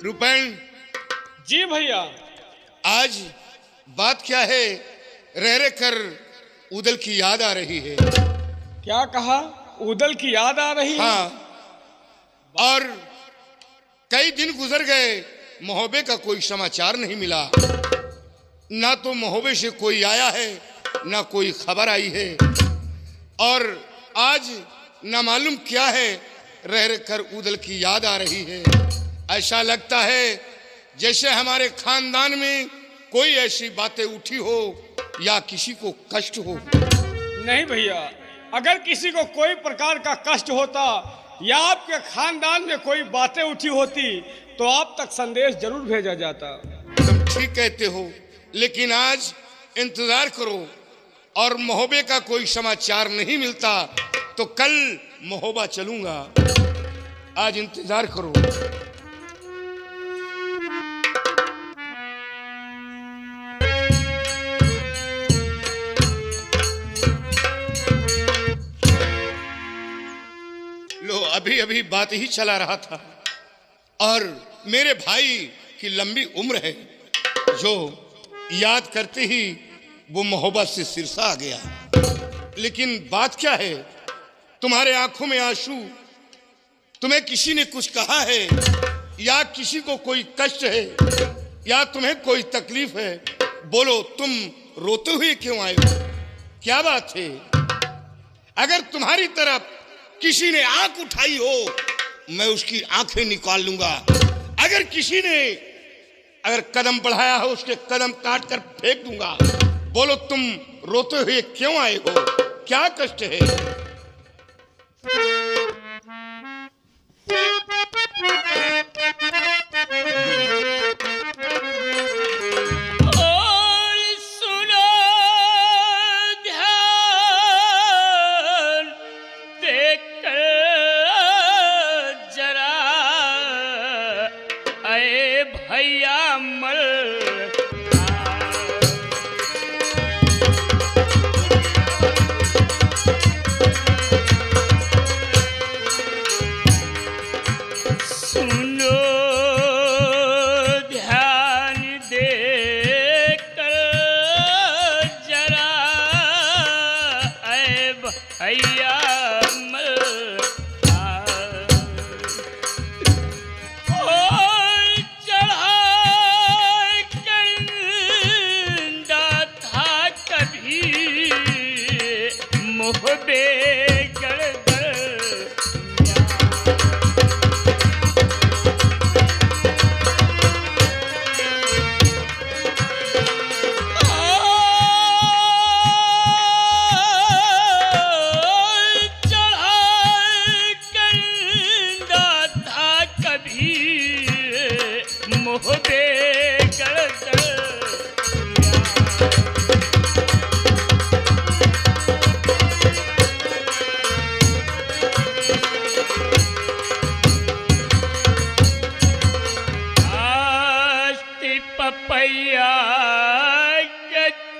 रूपन जी भैया। आज बात क्या है? रह रह कर उदल की याद आ रही है। क्या कहा? उदल की याद आ रही है? हाँ, और कई दिन गुजर गए, मोहब्बे का कोई समाचार नहीं मिला। ना तो मोहब्बे से कोई आया है, ना कोई खबर आई है। और आज ना मालूम क्या है, रह रह कर उदल की याद आ रही है। ऐसा लगता है जैसे हमारे खानदान में कोई ऐसी बातें उठी हो या किसी को कष्ट हो। नहीं भैया, अगर किसी को कोई प्रकार का कष्ट होता या आपके खानदान में कोई बातें उठी होती तो आप तक संदेश जरूर भेजा जाता। तुम ठीक कहते हो, लेकिन आज इंतजार करो और मोहब्बे का कोई समाचार नहीं मिलता तो कल मोहब्बा चलूंगा। आज इंतजार करो। लो, अभी अभी बात ही चला रहा था और मेरे भाई की लंबी उम्र है, जो याद करते ही वो मोहब्बत से सिरसा आ गया। लेकिन बात क्या है? तुम्हारे आंखों में आंसू, तुम्हें किसी ने कुछ कहा है या किसी को कोई कष्ट है या तुम्हें कोई तकलीफ है? बोलो, तुम रोते हुए क्यों आए हो? क्या बात है? अगर तुम्हारी तरफ किसी ने आंख उठाई हो, मैं उसकी आंखें निकाल लूंगा। अगर किसी ने कदम बढ़ाया हो, उसके कदम काट कर फेंक दूंगा। बोलो, तुम रोते हुए क्यों आए हो? क्या कष्ट है?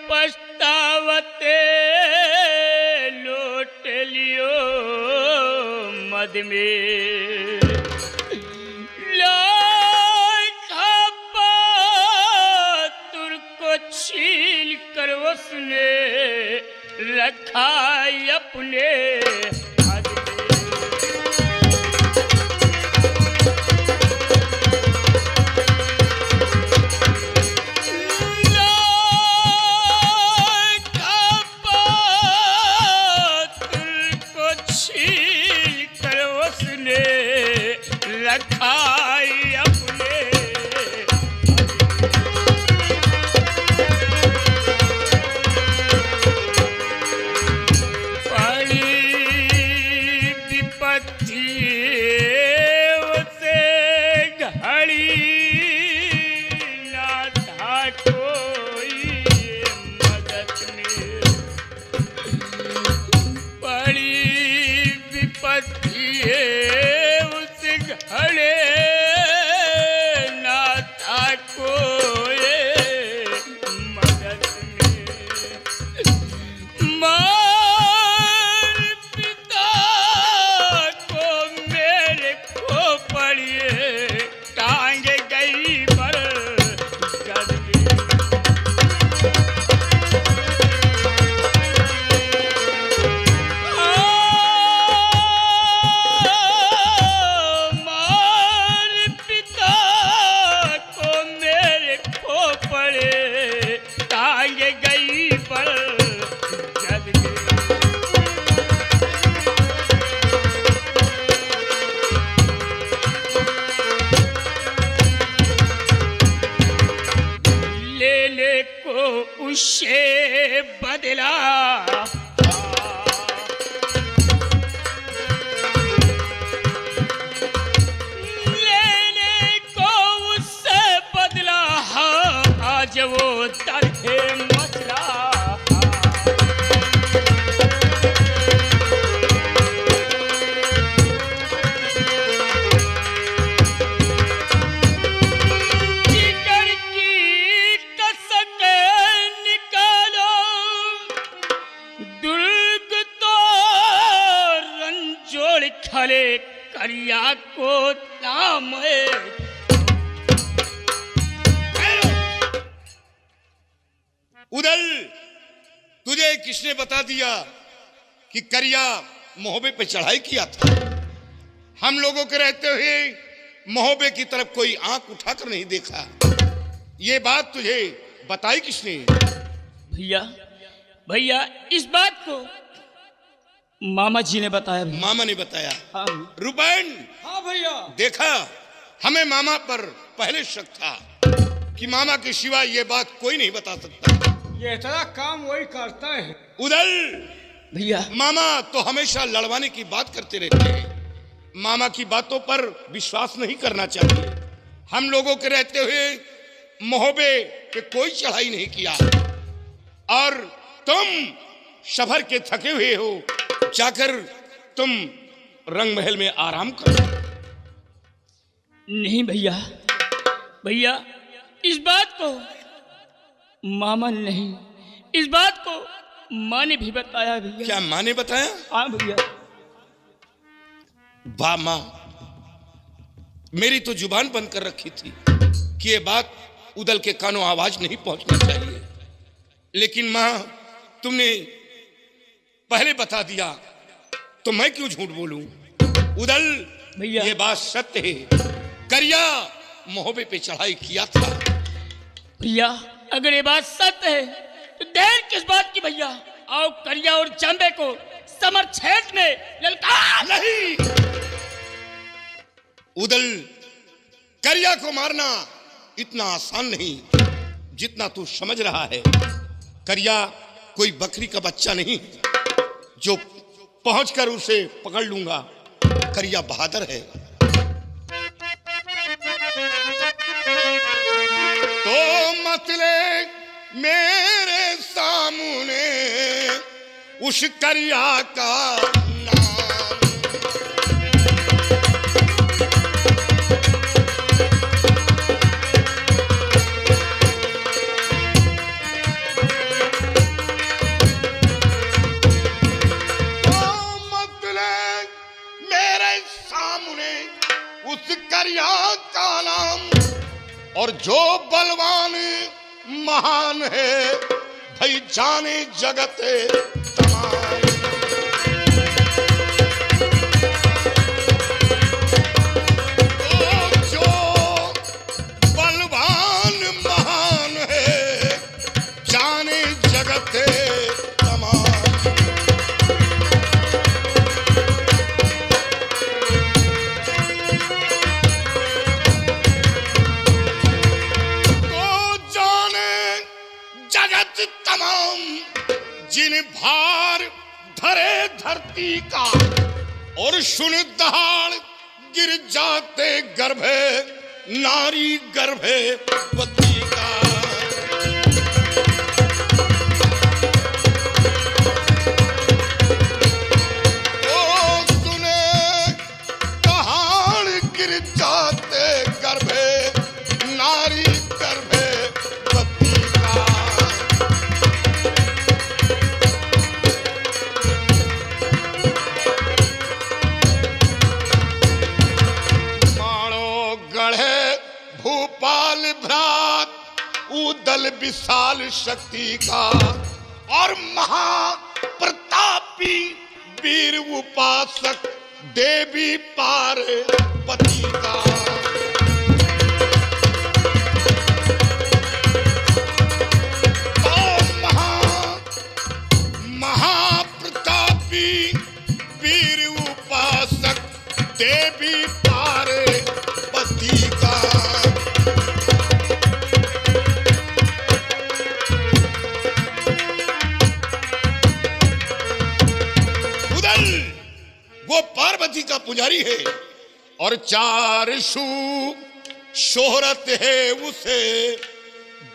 पछतावते लौट लियो मद में तुर्को छील कर उसने रखा अपने पानी उससे बदला। लेने को उससे बदला, आज वो तरहे मचला। जिगर की कसक निकालो, दुर्ग तो रंजोड़ खले, करिया को नाम है। उदल, तुझे किसने बता दिया कि करिया महोबे पे चढ़ाई किया था? हम लोगों के रहते हुए महोबे की तरफ कोई आंख उठाकर नहीं देखा। ये बात तुझे बताई किसने? भैया, भैया इस बात को मामा जी ने बताया भैया। मामा ने बताया। हाँ रूपन, हाँ भैया। देखा, हमें मामा पर पहले शक था कि मामा के सिवा ये बात कोई नहीं बता सकता। ये इतना काम वही करता है। उदल, भैया, मामा तो हमेशा लड़वाने की बात करते रहते हैं। मामा की बातों पर विश्वास नहीं करना चाहिए। हम लोगों के रहते हुए महोबे पे कोई चढ़ाई नहीं किया, और तुम सफर के थके हुए हो, जाकर तुम रंग महल में आराम करो। नहीं भैया, भैया इस बात को मामा ने नहीं, इस बात को माँ ने भी बताया भैया। क्या माँ ने बताया? हाँ भैया। वाह माँ, मेरी तो जुबान बंद कर रखी थी कि ये बात उदल के कानों आवाज नहीं पहुंचना चाहिए, लेकिन माँ तुमने पहले बता दिया तो मैं क्यों झूठ बोलूं? उदल भैया, ये बात सत्य है, करिया महोबे पे चढ़ाई किया था। भैया अगर ये बात सत्य है तो देर किस बात की भैया? आओ करिया और जांबे को समर क्षेत्र में ललकार। नहीं उदल, करिया को मारना इतना आसान नहीं जितना तू समझ रहा है। करिया कोई बकरी का बच्चा नहीं जो पहुंचकर उसे पकड़ लूंगा। करिया बहादुर है। तो मतले मेरे सामने उस करिया का नाम। तो मतले मेरे सामने उस करिया का नाम, और जो बलवान महान है भाई जाने जगत तमाम। तो जो बलवान महान है जाने जगत तमाम। तमाम जिन भार धरे धरती का, और सुन दहाड़ गिर जाते गर्भे नारी गर्भे पति का। ओ सुने दहाड़ गिर जाते गर्भे नारी गर्भे पति का। भूपाल भ्रात उदल विशाल शक्ति का, और महाप्रतापी वीर उपासक देवी पार्वती का। महाप्रतापी वीर उपासक देवी पार्वती का। सुंदरी है और चार सू शोहरत है उसे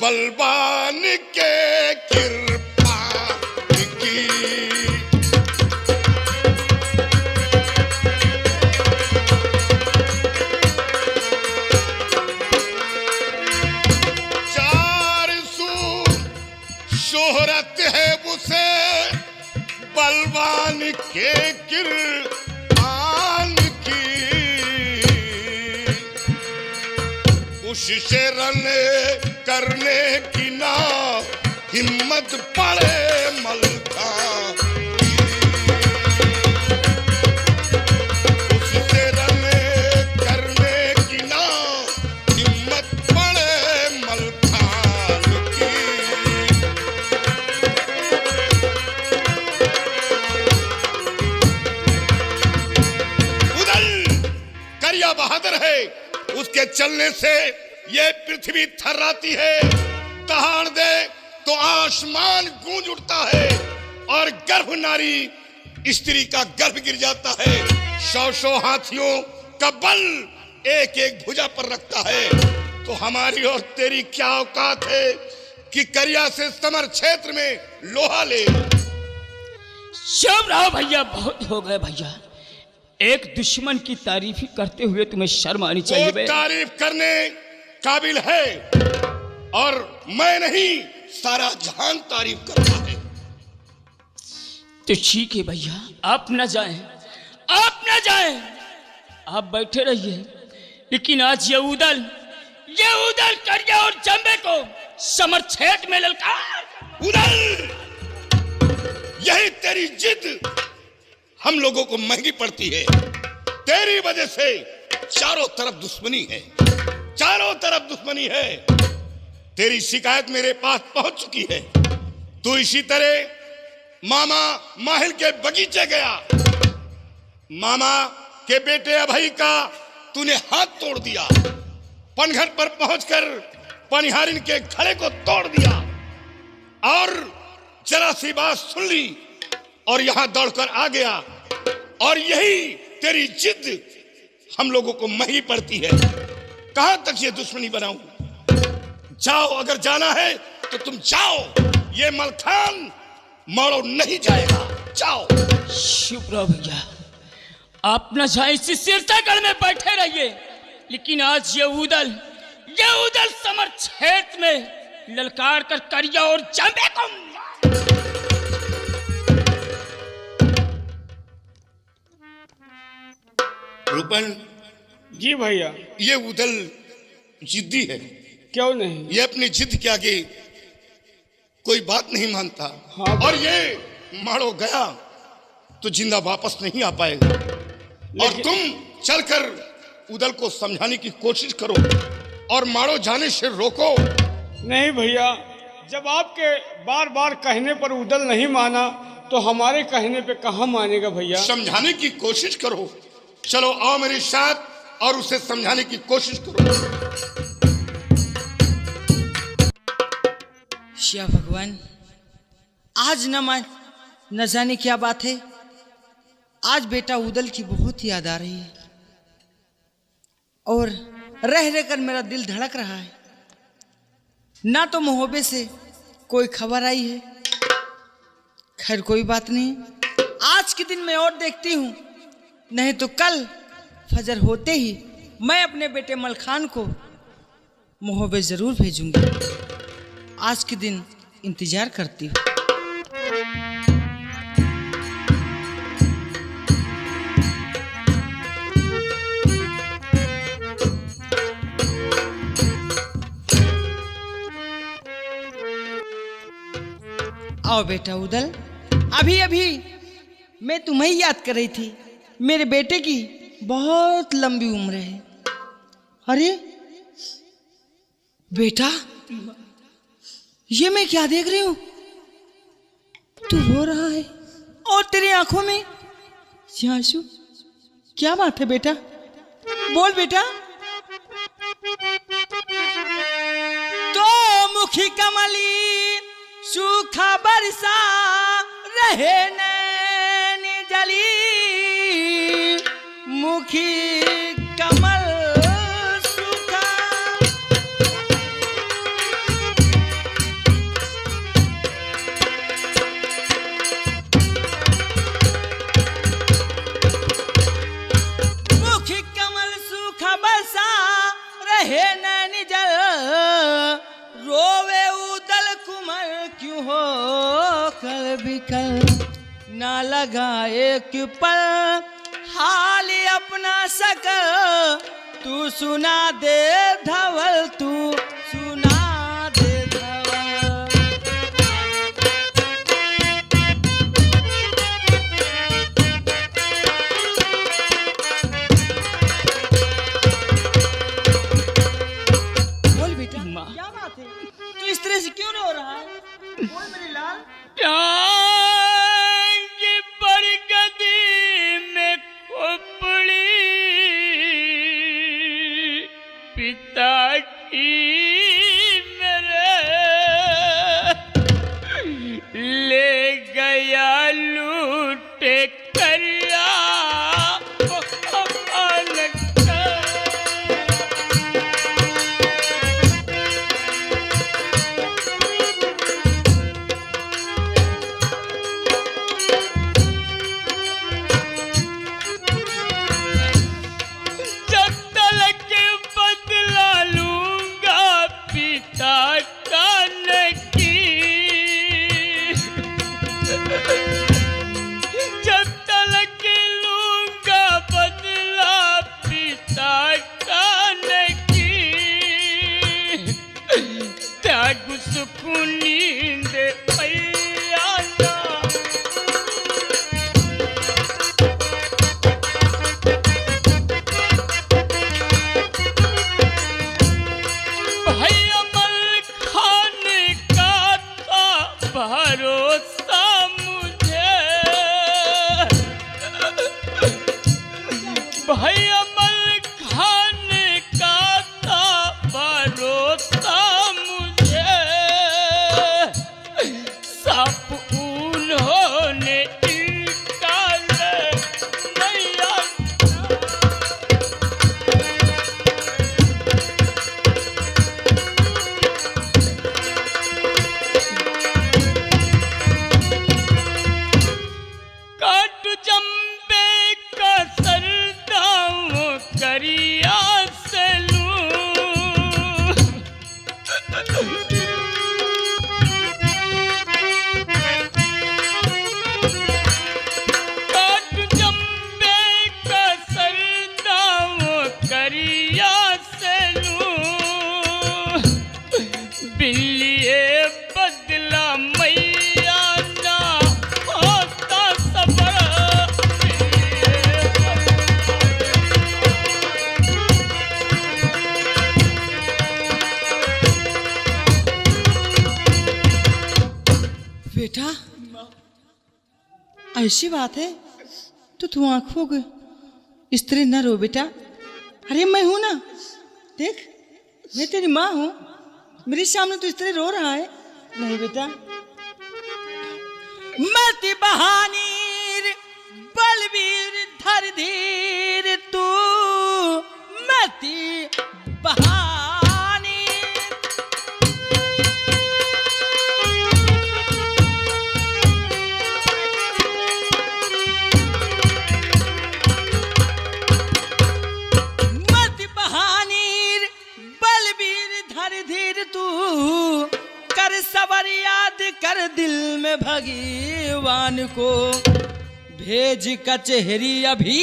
बलवान के कृपा की। चार सू शोहरत है उसे बलवान के कृपान की। उससे रन करने की ना हिम्मत पड़े मलका की। उससे रन करने की ना हिम्मत पड़े मलखान की। उधर करिया बहादुर है, उसके चलने से ये पृथ्वी थर्राती है। दहाड़ दे तो आसमान गूंज उठता है और गर्भ नारी स्त्री का गर्भ गिर जाता है। 100 हाथियों का बल एक एक भुजा पर रखता है। तो हमारी और तेरी क्या औकात है कि करिया से समर क्षेत्र में लोहा ले। चुप रहो भैया, बहुत हो गए भैया। एक दुश्मन की तारीफ ही करते हुए तुम्हें शर्म आनी चाहिए। वो तारीफ करने काबिल है और मैं नहीं, सारा जहान तारीफ करता है। तो ठीक है भैया, आप न जाएं, आप न जाएं, आप बैठे रहिए। लेकिन आज ये उदल करिया और जंबे को समर क्षेत्र में ललकार। उदल, यही तेरी जिद हम लोगों को महंगी पड़ती है। तेरी वजह से चारों तरफ दुश्मनी है, चारों तरफ दुश्मनी है। तेरी शिकायत मेरे पास पहुंच चुकी है। तू इसी तरह मामा माहिल के बगीचे गया, मामा के बेटे अभय का तूने हाथ तोड़ दिया। पनघर पर पहुंचकर पनिहारिन के खड़े को तोड़ दिया और जरा सी बात सुन ली और यहां दौड़कर आ गया। और यही तेरी जिद हम लोगों को महंगी पड़ती है। कहां तक ये दुश्मनी बनाऊं? जाओ, अगर जाना है तो तुम जाओ। ये मलखान मोड़ो नहीं जाएगा, जाओ। चुप रहो भैया, आप न जाए, इसी सिरसागढ़ में बैठे रहिए। लेकिन आज ये उदल समर क्षेत्र में ललकार कर करिया और जंबे को। रूपन जी भैया। ये उदल जिद्दी है। क्यों नहीं? ये अपनी जिद के आगे कोई बात नहीं मानता। हाँ, और ये मारो गया तो जिंदा वापस नहीं आ पाएगा। और तुम चलकर उदल को समझाने की कोशिश करो और मारो जाने से रोको। नहीं भैया, जब आपके बार बार कहने पर उदल नहीं माना तो हमारे कहने पे कहाँ मानेगा भैया? समझाने की कोशिश करो। चलो आओ मेरे साथ और उसे समझाने की कोशिश करो। शिया भगवान, आज न जाने क्या बात है। आज बेटा उदल की बहुत याद आ रही है और रह रहकर मेरा दिल धड़क रहा है। ना तो मोहब्बे से कोई खबर आई है। खैर कोई बात नहीं, आज के दिन मैं और देखती हूँ, नहीं तो कल फजर होते ही मैं अपने बेटे मलखान को मोहब्बे जरूर भेजूंगी। आज के दिन इंतजार करती हूँ। आओ बेटा उदल, अभी अभी मैं तुम्हें याद कर रही थी। मेरे बेटे की बहुत लंबी उम्र है। अरे बेटा, ये मैं क्या देख रही हूं? तू रो रहा है और तेरी आंखों में आंसू। क्या बात है बेटा? बोल बेटा। तो मुखी कमली सूखा बरसा रहे नैन जली, मुख मुखी कमल सूखा। मुखी कमल सूखा बरसा रहे नैन जल, रोवे उदल कुमल क्यों हो कल बिकल। ना लगाए क्यों पल हाल अपना सकल, तू सुना दे धवल, तू सुना दे धवल। बोल बेटा माँ। क्या बात है, तू इस तरह से क्यों रो रहा है? बोल मेरे लाल। टांग बरगदी में खोपड़ी पिता की मेरे ले गया लूटे करिया जब तलक बदला लूंगा पिता का नकी, जब तलक लूंगा बदला पिता का नकी, त्याग सुकून नींद पैया ना। भाई अमल खान का था भरोसा मुझे, भाई अमल खान का था भरोसा मुझे, साफ उन्होंने निकाले नैया। काट जम्बे का सरदाओं करिया से लूं, काट जम्बे का सरदाओं करिया से लूं, बिल्लिए बदला मैया ना होता सबर। बेटा ऐसी बात है तो तू आंखों के इस तरह न रो बेटा। अरे मैं हूं ना, देख मैं तेरी माँ हूं, मेरे सामने तो इस तरह रो रहा है। नहीं बेटा, मति बहानीर बलवीर धर धीर तू, मति बहानी। मति बहानीर बलवीर धर धीर तू, कर सबर याद कर दिल में भगवान को, भेज कचहरी अभी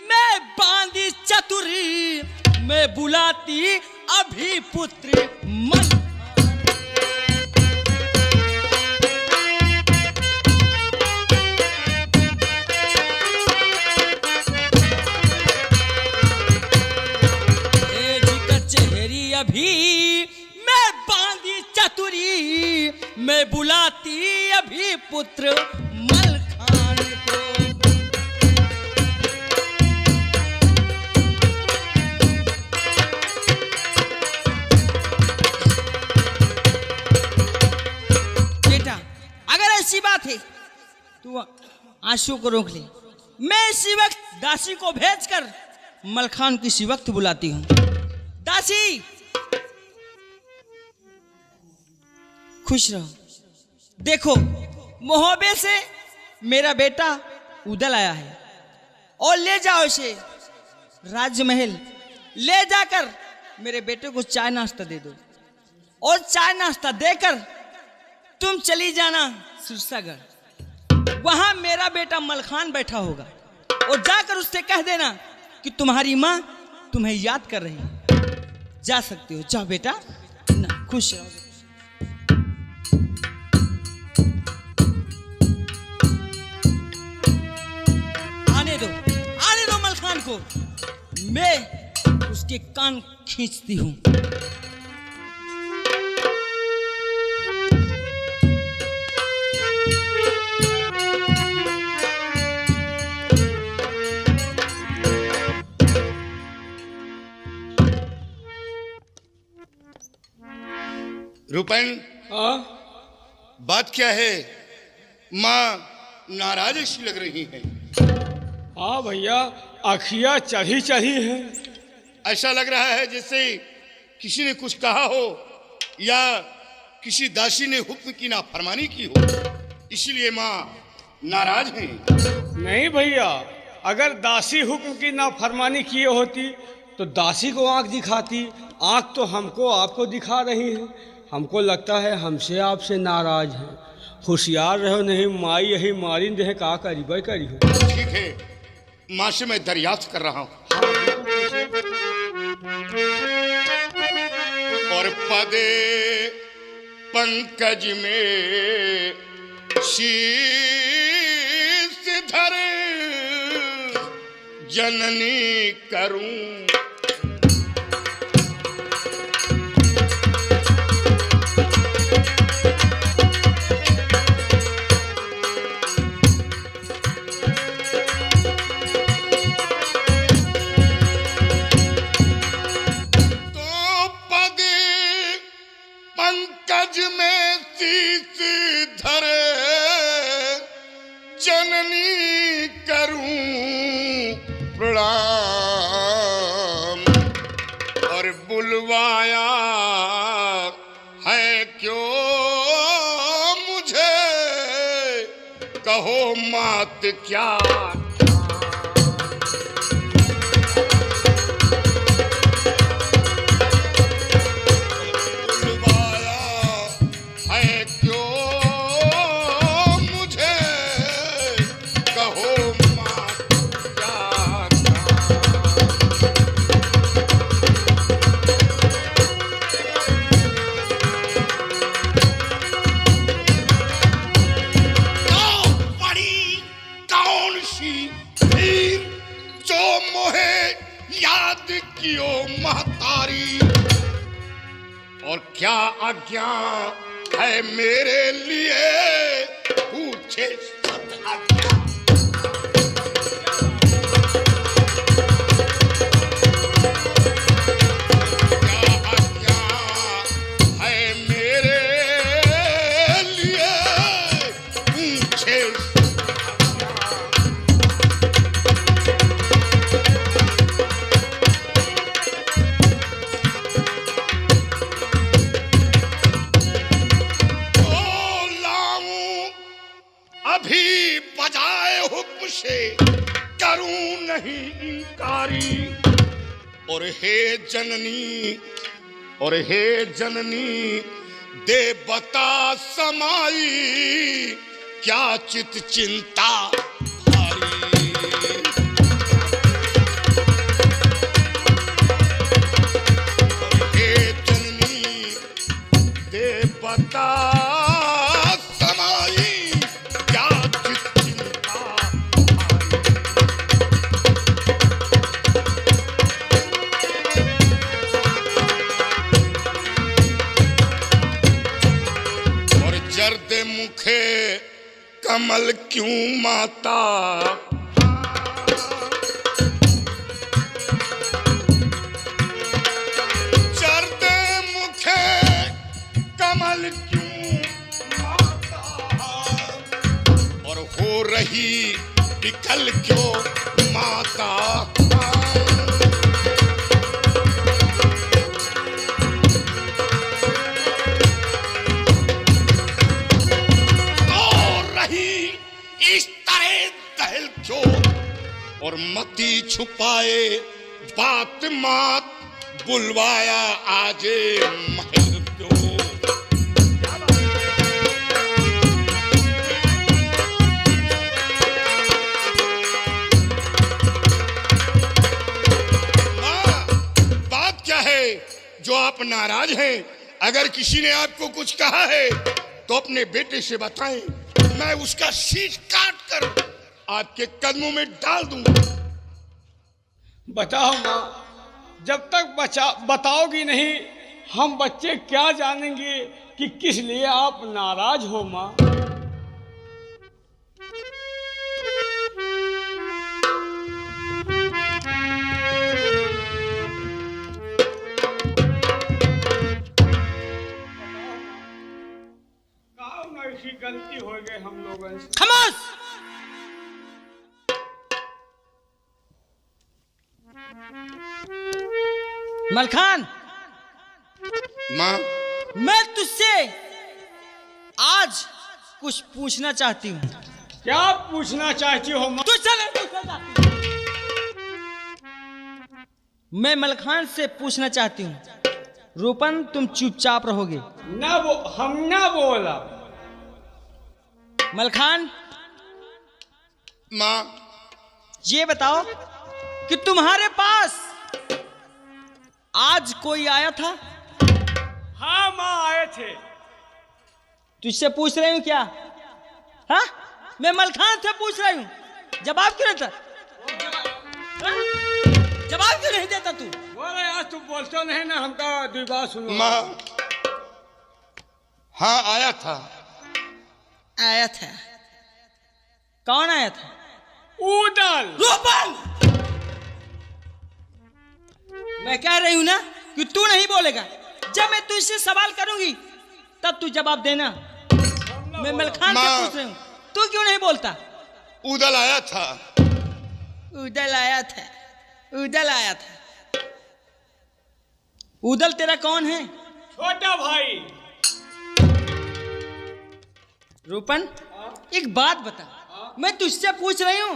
मैं बांधी चतुरी, मैं बुलाती अभी पुत्र मन। भेज कचहरी अभी मैं बांधी चतुरी, मैं बुलाती अभी पुत्र मलखान को। बेटा अगर ऐसी बात है तू आंसू को रोक ले, मैं इसी वक्त दासी को भेजकर मलखान को इसी वक्त बुलाती हूँ। दासी, खुश रहो। देखो, मोहब्बे से मेरा बेटा उदल आया है और ले जाओ इसे राजमहल, ले जाकर मेरे बेटे को चाय नाश्ता दे दो और चाय नाश्ता देकर तुम चली जाना सिरसागढ़। वहां मेरा बेटा मलखान बैठा होगा और जाकर उससे कह देना कि तुम्हारी माँ तुम्हें याद कर रही है। जा सकते हो, जाओ बेटा ना, खुश रहो। आने दो मलखान को, मैं उसके कान खींचती हूँ। रूपन, हाँ बात क्या है? माँ नाराज सी लग रही है। हाँ भैया, आखियाँ चढ़ी चढ़ी है। ऐसा लग रहा है जैसे किसी ने कुछ कहा हो या किसी दासी ने हुक्म की नाफरमानी की हो, इसलिए माँ नाराज हैं। नहीं भैया, अगर दासी हुक्म की नाफरमानी किए होती तो दासी को आंख दिखाती। आंख तो हमको आपको दिखा रही है। हमको लगता है हमसे आपसे नाराज है। होशियार रहो, नहीं माई यही मारी दे, का करी भाई करी हो। ठीक है, माँ से मैं दरियाफ्त कर रहा हूँ। और पदे पंकज में शीश धर जननी करूं, पंकज में शीश धरे जननी करूं प्रणाम। और बुलवाया है क्यों मुझे, कहो मात क्या। महतारी और क्या आज्ञा है मेरे लिए, पूछे सत आज्ञा। क्या आज्ञा है मेरे लिए, पूछे अभी बजाए हुक्म से करूं नहीं इनकारी। और हे जननी दे बता समाई, क्या चित चिंता भारी। और हे जननी दे बता जर्द मुखे कमल क्यों माता, जर्द मुखे कमल क्यों माता। और हो रही निकल क्यों माता। तो रही इस तरह दहल क्यों और मती छुपाए बात मात, बुलवाया आजे महल क्यों। बात क्या है जो आप नाराज हैं? अगर किसी ने आपको कुछ कहा है तो अपने बेटे से बताएं, मैं उसका शीश काट कर आपके कदमों में डाल दूंगा। बताओ माँ, जब तक बताओगी नहीं हम बच्चे क्या जानेंगे कि किस लिए आप नाराज हो माँ। ऐसी गलती हो गई हम लोगों से। खामोश। मलखान, माँ, मैं तुझसे आज कुछ पूछना चाहती हूँ। क्या पूछना चाहती हो माँ? मैं मलखान से पूछना चाहती हूँ। रूपन, तुम चुपचाप रहोगे ना? हम ना बोला। मलखान, माँ, ये बताओ कि तुम्हारे पास आज कोई आया था? हाँ माँ, आए थे। तुझसे पूछ रही हूँ क्या? हाँ, मैं मलखान से पूछ रही हूँ। जवाब क्यों नहीं देता? जवाब क्यों नहीं देता तू? बोले यार, तू बोलते नहीं ना, हमका दुई बात सुनो। माँ, हाँ आया था। आया था? कौन आया था? उदल। रूपन, मैं कह रही हूं ना कि तू नहीं बोलेगा। जब मैं तुझसे सवाल करूंगी तब तू जवाब देना। मैं मलखान से पूछ रही हूँ, तू क्यों नहीं बोलता? उदल आया था। उदल आया था? उदल आया था? उदल तेरा कौन है? छोटा भाई। रूपन, एक बात बता। मैं तुझसे पूछ रही हूँ।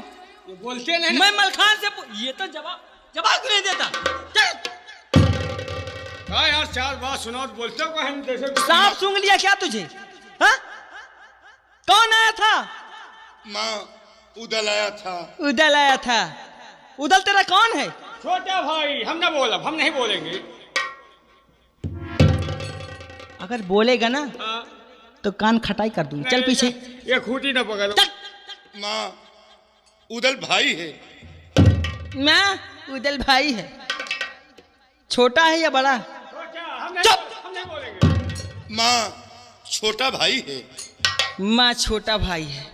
ये बोलते नहीं। मैं मलखान से ये तो जवाब क्यों नहीं देता? हाँ यार, चार बात सुनाओ तो बोलते को हम जैसे। सांप सूंघ लिया क्या तुझे? हाँ? कौन आया था? माँ, उदल आया था। उदल आया था? उदल तेरा कौन है? छोटा भाई। हम ना बोला, हम नहीं बोलेंगे। अगर बोलेगा ना हाँ। तो कान खटाई कर दूंगा। चल पीछे। ये खूटी ना पकड़ो। माँ, उदल भाई है। मैं उदल भाई है? छोटा है या बड़ा? चुप। हम नहीं बोलेंगे। माँ, छोटा भाई है। माँ, छोटा भाई है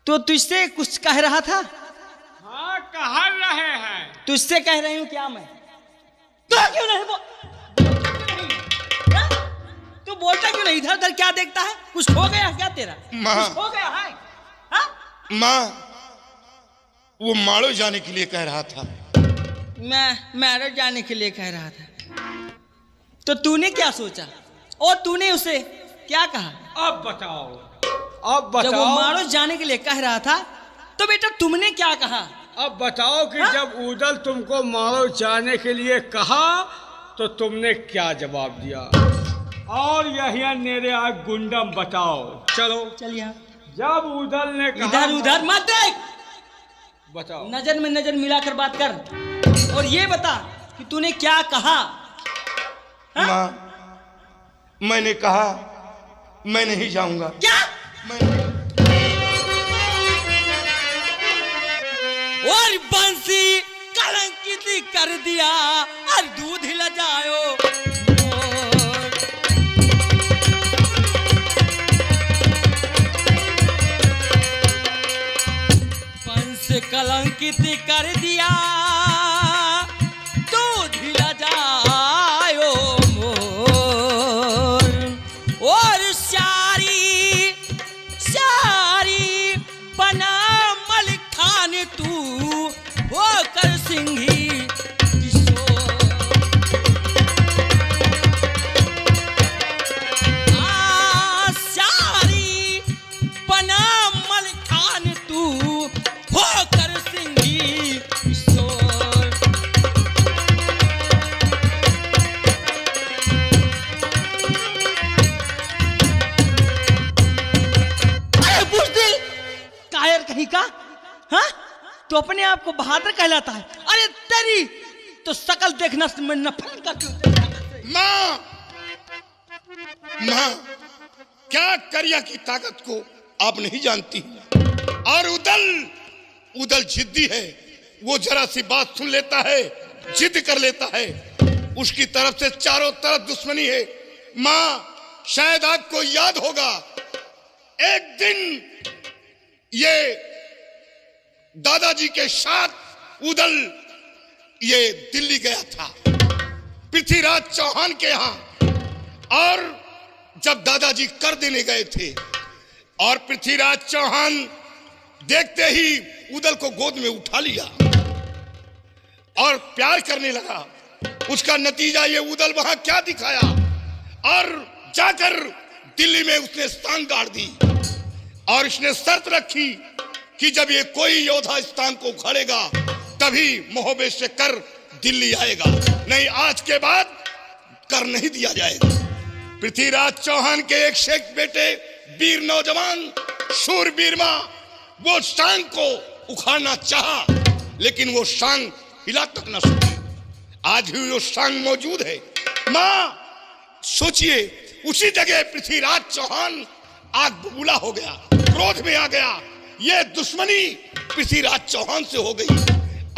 तो तुझसे कुछ कह रहा था? हाँ, कह रहे हैं। तुझसे कह रही हूँ क्या मैं? तो क्यों नहीं तू बोलता क्यों नहीं? इधर उधर क्या देखता है? कुछ हो गया क्या तेरा? माँ। कुछ हो गया है? हाँ? माँ, वो माड़ो जाने के लिए कह रहा था। मैं मैरिज जाने के लिए कह रहा था। तो तूने क्या सोचा और तूने उसे क्या कहा? अब बताओ, अब बताओ। जब वो मारो जाने के लिए कह रहा था तो बेटा तुमने क्या कहा? अब बताओ कि हाँ? जब उदल तुमको मारो जाने के लिए कहा तो तुमने क्या जवाब दिया? और यही मेरे आग गुंडम बताओ। चलो चल यहाँ। जब उदल ने कहा, इधर उधर मत देख, बताओ। नजर में नजर मिलाकर बात कर और ये बता कि तूने क्या कहा? हाँ? माँ, मैंने कहा मैं नहीं जाऊंगा। क्या? और बंसी कलंकित कर दिया और दूध हिला जाओ। बंस कलंकित कर दिया दूध हिला जाओ मोर। और सारी सारी बना तो अपने आप को बहादुर कहलाता है। अरे तेरी तो शकल देखना से मैं नफरत करती हूँ। माँ, माँ, क्या करिया की ताकत को आप नहीं जानती। और उदल जिद्दी है, वो जरा सी बात सुन लेता है, जिद कर लेता है, उसकी तरफ से चारों तरफ दुश्मनी है। माँ, शायद आपको याद होगा, एक दिन ये दादाजी के साथ उदल ये दिल्ली गया था पृथ्वीराज चौहान के यहां। और जब दादाजी कर देने गए थे और पृथ्वीराज चौहान देखते ही उदल को गोद में उठा लिया और प्यार करने लगा, उसका नतीजा ये उदल वहां क्या दिखाया। और जाकर दिल्ली में उसने स्थान गाड़ दी और उसने शर्त रखी कि जब ये कोई योद्धा स्थान को उखाड़ेगा तभी मोहबे से कर दिल्ली आएगा, नहीं आज के बाद कर नहीं दिया जाएगा। पृथ्वीराज चौहान के एक शेख बेटे वीर नौजवान शूरवीर मां वो शांग को उखाड़ना चाहा, लेकिन वो शांग हिला तक न सकी। आज भी वो शांग मौजूद है। मां, सोचिए, उसी जगह पृथ्वीराज चौहान आग बबूला हो गया, क्रोध में आ गया। ये दुश्मनी पृथ्वीराज चौहान से हो गई।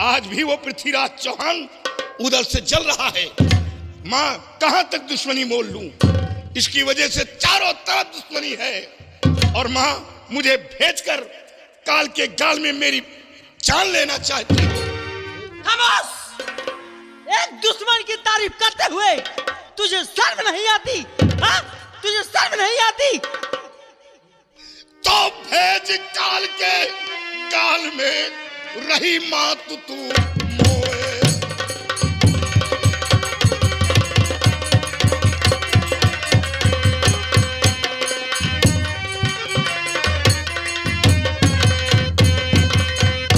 आज भी वो पृथ्वीराज चौहान उधर से जल रहा है। मां, कहां तक दुश्मनी मोल लूं, इसकी वजह से चारों तरफ दुश्मनी है। और मां, मुझे भेजकर काल के गाल में मेरी जान लेना चाहती है। खामोश! एक दुश्मन की तारीफ करते हुए तुझे शर्म नहीं आती? हाँ? तुझे शर्म नहीं आती? तो भेज काल के गाल में रही मात तू मोए।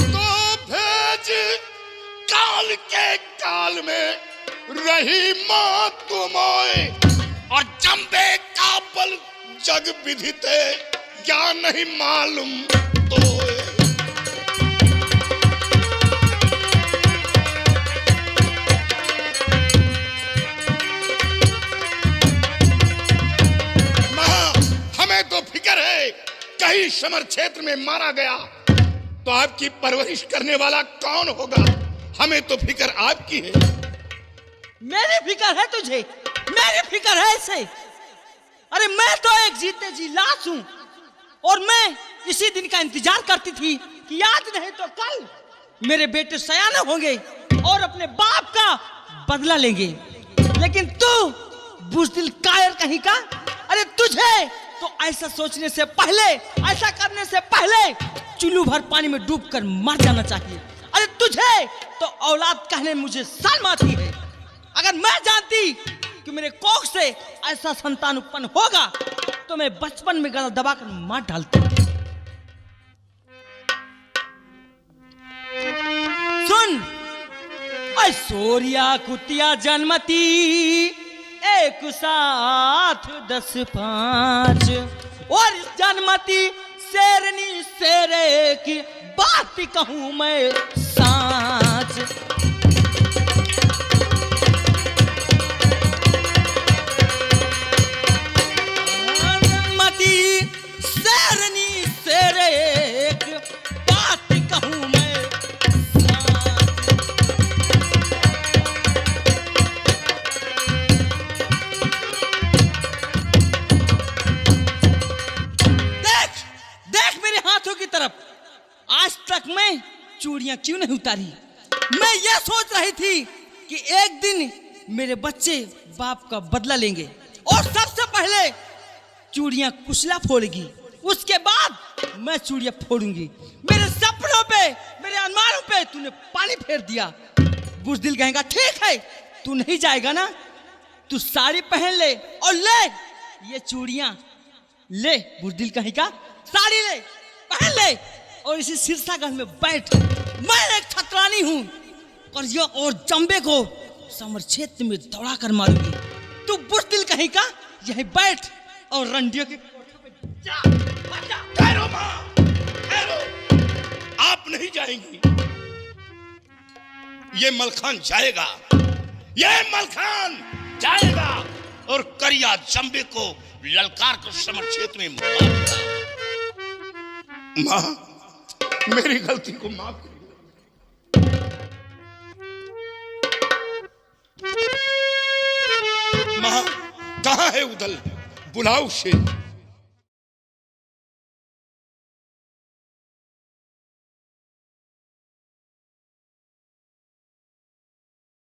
तो भेज काल के गाल में रही मात तू मोए। और जंबे का बल जग विधिते क्या नहीं मालूम तो। हमें तो फिक्र है कहीं समर क्षेत्र में मारा गया तो आपकी परवरिश करने वाला कौन होगा। हमें तो फिक्र आपकी है। मेरी फिक्र है तुझे? मेरी फिक्र है इसे? अरे मैं तो एक जीते जी लाश हूं और मैं इसी दिन का इंतजार करती थी कि आज नहीं तो कल मेरे बेटे सयाने होंगे और अपने बाप का बदला लेंगे। लेकिन तू बुज़दिल कायर कहीं का। अरे तुझे तो ऐसा सोचने से पहले, ऐसा करने से पहले चुल्लू भर पानी में डूबकर मर जाना चाहिए। अरे तुझे तो औलाद कहने में मुझे शर्म आती है। अगर मैं जानती कि मेरे कोख से ऐसा संतान उत्पन्न होगा तो मैं बचपन में गला दबाकर मार डालती। सुन, ऐश्वर्या कुतिया जन्मती एक साथ 10-5 और जन्मती शेरनी शेरे की बात कहूं मैं साच। शेरनी शेरे एक बात कहूं मैं देख देख मेरे हाथों की तरफ। आज तक मैं चूड़ियां क्यों नहीं उतारी? मैं ये सोच रही थी कि एक दिन मेरे बच्चे बाप का बदला लेंगे और सबसे पहले चूड़ियां कुचला फोड़ेगी, उसके बाद मैं चूड़ियां फोड़ूंगी। मेरे सपनों पे, मेरे अरमानों पे तूने पानी फेर दिया। बुज़दिल कहेगा ठीक है, तू नहीं जाएगा ना, तू साड़ी पहन ले और ले ये चूड़ियां ले। बुज़दिल कहेगा साड़ी ले, पहन ले और इसी सिरसागढ़ में बैठ। मैं एक ठकरानी हूं और जंबे को समर क्षेत्र में दौड़ा कर मारूंगी। तू बुज़दिल कहेगा यहीं बैठ और रंडियों के ठहरो मां, ठहरो। आप नहीं जाएंगी। ये मलखान जाएगा, ये मलखान जाएगा और करिया जंबे को ललकार कर समर क्षेत्र में मारेगा। मां, मेरी गलती को माफ करो। मां, कहां है उदल? बुलाओ उसे।